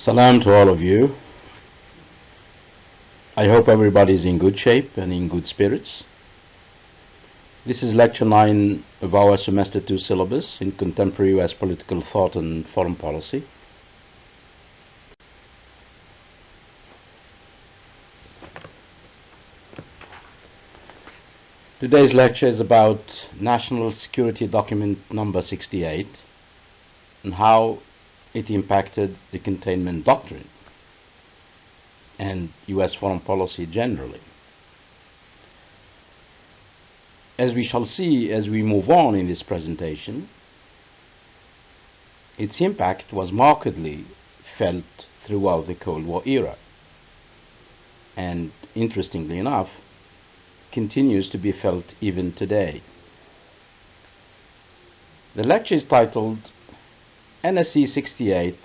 Salam to all of you. I hope everybody is in good shape and in good spirits. This is lecture 9 of our semester 2 syllabus in contemporary US political thought and foreign policy. Today's lecture is about National Security Document number 68 and how it impacted the Containment Doctrine and US foreign policy generally. As we shall see as we move on in this presentation, its impact was markedly felt throughout the Cold War era and, interestingly enough, continues to be felt even today. The lecture is titled NSC-68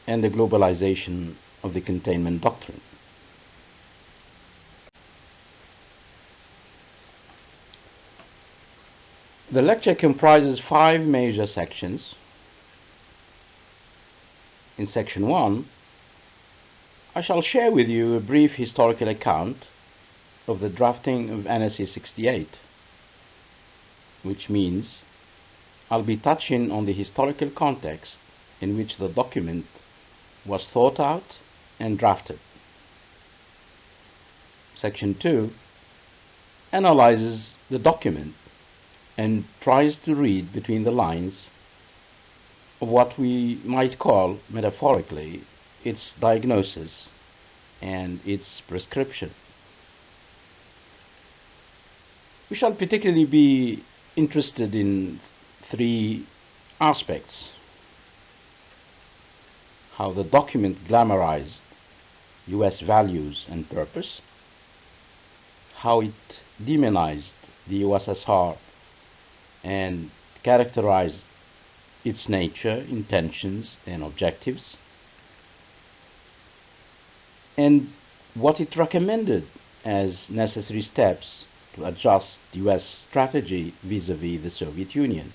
and the Globalization of the Containment Doctrine. The lecture comprises 5 major sections. In section 1, I shall share with you a brief historical account of the drafting of NSC-68, which means I'll be touching on the historical context in which the document was thought out and drafted. Section 2 analyzes the document and tries to read between the lines of what we might call, metaphorically, its diagnosis and its prescription. We shall particularly be interested in 3 aspects: how the document glamorized US values and purpose, how it demonized the USSR and characterized its nature, intentions, and objectives, and what it recommended as necessary steps to adjust US strategy vis-à-vis the Soviet Union.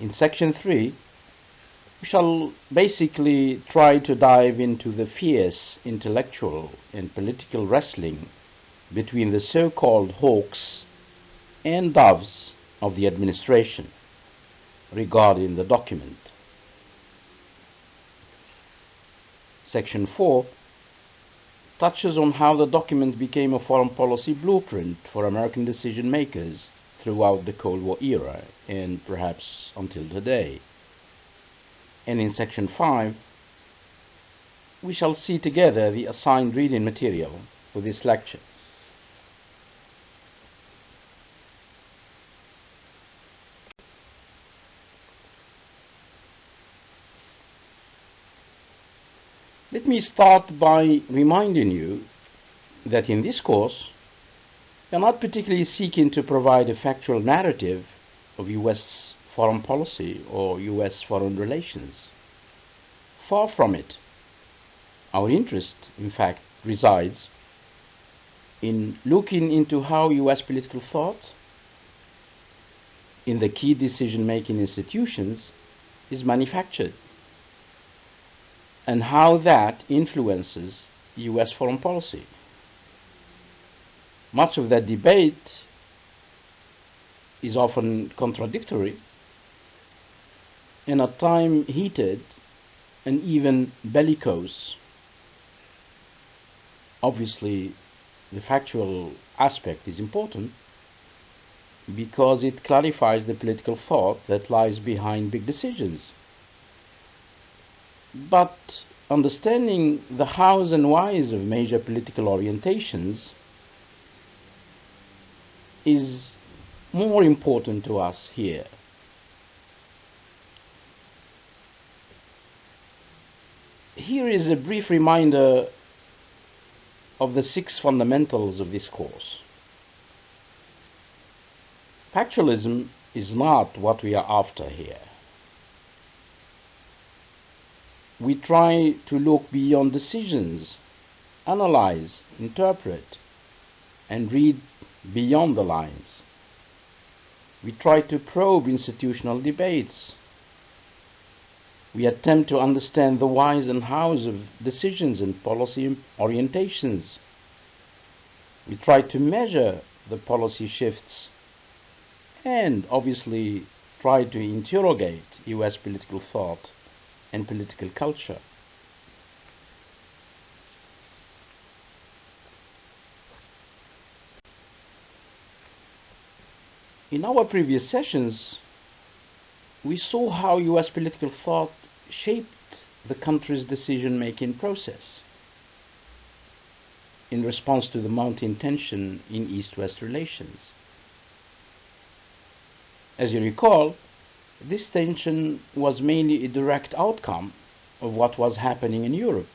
In section 3, we shall basically try to dive into the fierce intellectual and political wrestling between the so-called hawks and doves of the administration regarding the document. Section 4 touches on how the document became a foreign policy blueprint for American decision makers throughout the Cold War era and perhaps until today. And in section 5, we shall see together the assigned reading material for this lecture. Let me start by reminding you that in this course, we are not particularly seeking to provide a factual narrative of US foreign policy or US foreign relations. Far from it. Our interest, in fact, resides in looking into how US political thought in the key decision-making institutions is manufactured and how that influences US foreign policy. Much of that debate is often contradictory and at times heated and even bellicose. Obviously, the factual aspect is important because it clarifies the political thought that lies behind big decisions. But understanding the hows and whys of major political orientations is more important to us here. Here is a brief reminder of the 6 fundamentals of this course. Factualism is not what we are after here. We try to look beyond decisions, analyze, interpret, and read beyond the lines. We try to probe institutional debates, We attempt to understand the whys and hows of decisions and policy orientations. We try to measure the policy shifts and obviously try to interrogate US political thought and political culture. In our previous sessions, we saw how US political thought shaped the country's decision-making process in response to the mounting tension in East-West relations. As you recall, this tension was mainly a direct outcome of what was happening in Europe,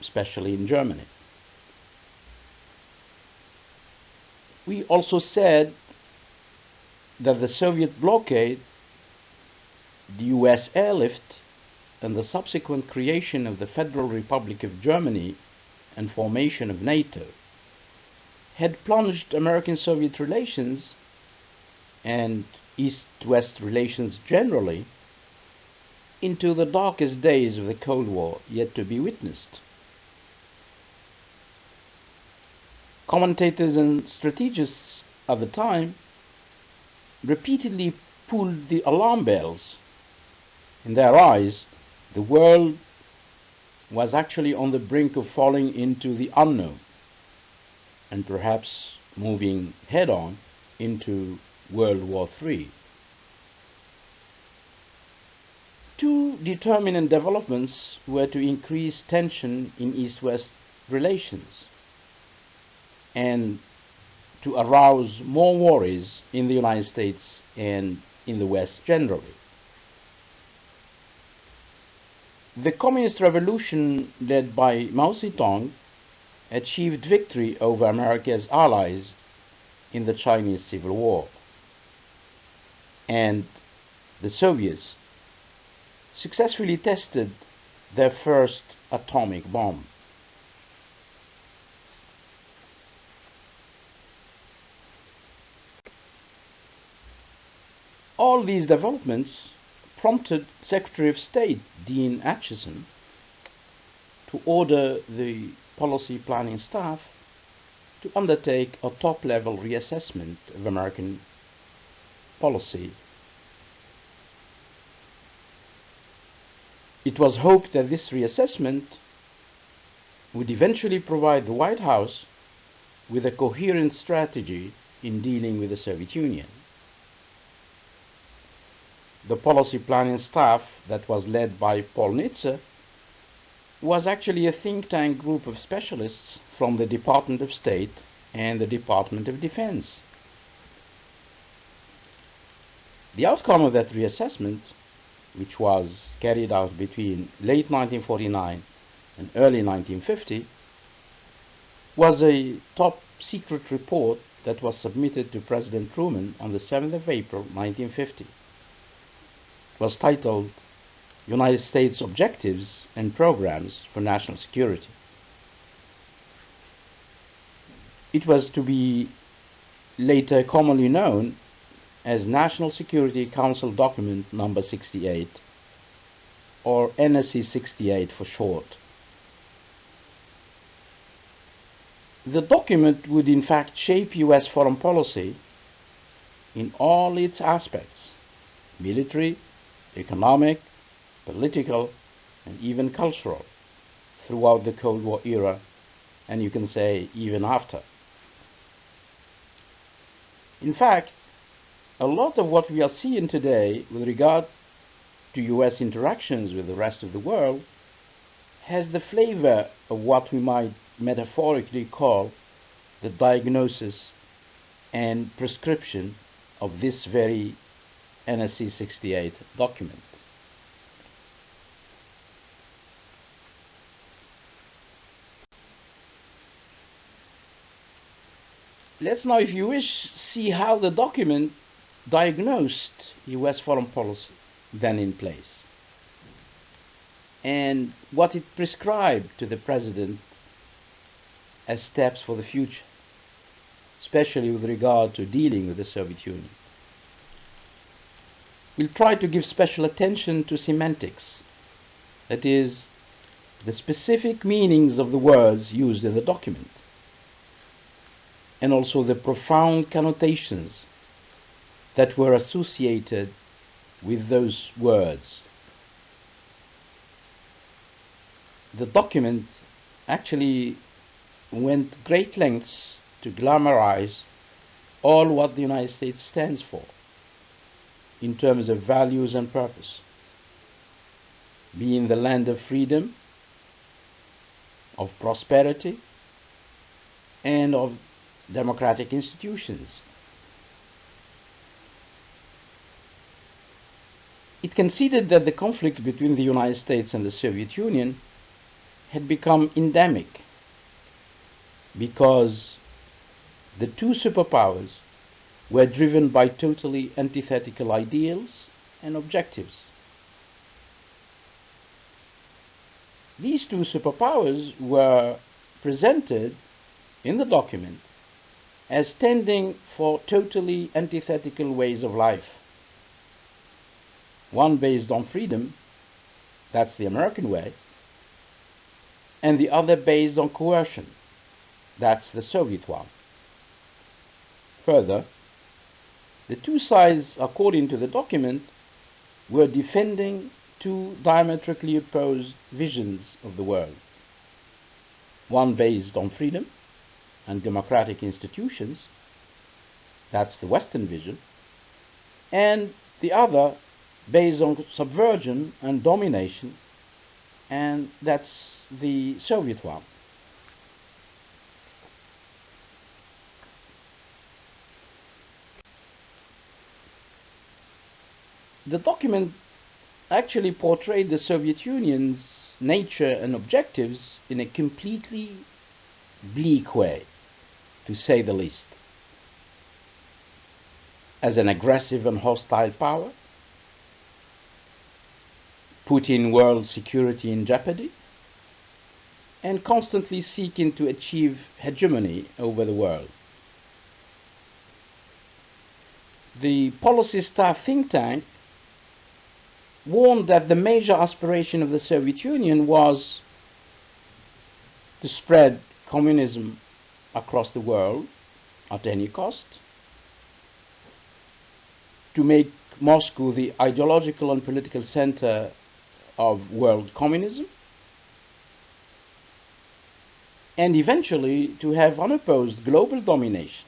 especially in Germany. We also said that the Soviet blockade, the US airlift, and the subsequent creation of the Federal Republic of Germany and formation of NATO had plunged American-Soviet relations and East-West relations generally into the darkest days of the Cold War yet to be witnessed. Commentators and strategists at the time repeatedly pulled the alarm bells. In their eyes, the world was actually on the brink of falling into the unknown and perhaps moving head-on into World War III. Two determinant developments were to increase tension in East-West relations and to arouse more worries in the United States and in the West generally. The Communist Revolution led by Mao Zedong achieved victory over America's allies in the Chinese Civil War, and the Soviets successfully tested their first atomic bomb. All these developments prompted Secretary of State Dean Acheson to order the policy planning staff to undertake a top-level reassessment of American policy. It was hoped that this reassessment would eventually provide the White House with a coherent strategy in dealing with the Soviet Union. The policy planning staff that was led by Paul Nitze was actually a think tank group of specialists from the Department of State and the Department of Defense. The outcome of that reassessment, which was carried out between late 1949 and early 1950, was a top-secret report that was submitted to President Truman on the 7th of April 1950. It was titled United States Objectives and Programs for National Security. It was to be later commonly known as National Security Council Document Number 68, or NSC-68 for short. The document would in fact shape US foreign policy in all its aspects: military, economic, political, and even cultural, throughout the Cold War era, and you can say even after. In fact, a lot of what we are seeing today with regard to US interactions with the rest of the world has the flavor of what we might metaphorically call the diagnosis and prescription of this very NSC-68 document. Let's now, if you wish, see how the document diagnosed US foreign policy then in place and what it prescribed to the President as steps for the future, especially with regard to dealing with the Soviet Union. we'll try to give special attention to semantics, that is, the specific meanings of the words used in the document, and also the profound connotations that were associated with those words. The document actually went great lengths to glamorize all what the United States stands for in terms of values and purpose, being the land of freedom, of prosperity, and of democratic institutions. It conceded that the conflict between the United States and the Soviet Union had become endemic because the two superpowers were driven by totally antithetical ideals and objectives. These two superpowers were presented in the document as standing for totally antithetical ways of life. One based on freedom, that's the American way, and the other based on coercion, that's the Soviet one. Further, the two sides, according to the document, were defending two diametrically opposed visions of the world. One based on freedom and democratic institutions, that's the Western vision, and the other based on subversion and domination, and that's the Soviet one. The document actually portrayed the Soviet Union's nature and objectives in a completely bleak way, to say the least. As an aggressive and hostile power, putting world security in jeopardy, and constantly seeking to achieve hegemony over the world. The policy staff think tank warned that the major aspiration of the Soviet Union was to spread communism across the world at any cost, to make Moscow the ideological and political center of world communism, and eventually to have unopposed global domination.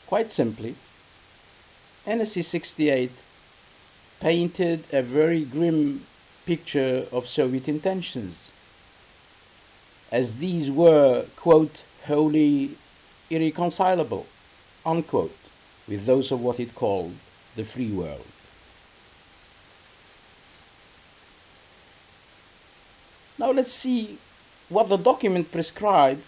Quite simply, NSC-68 painted a very grim picture of Soviet intentions, as these were, quote, wholly irreconcilable, unquote, with those of what it called the free world. Now let's see what the document prescribed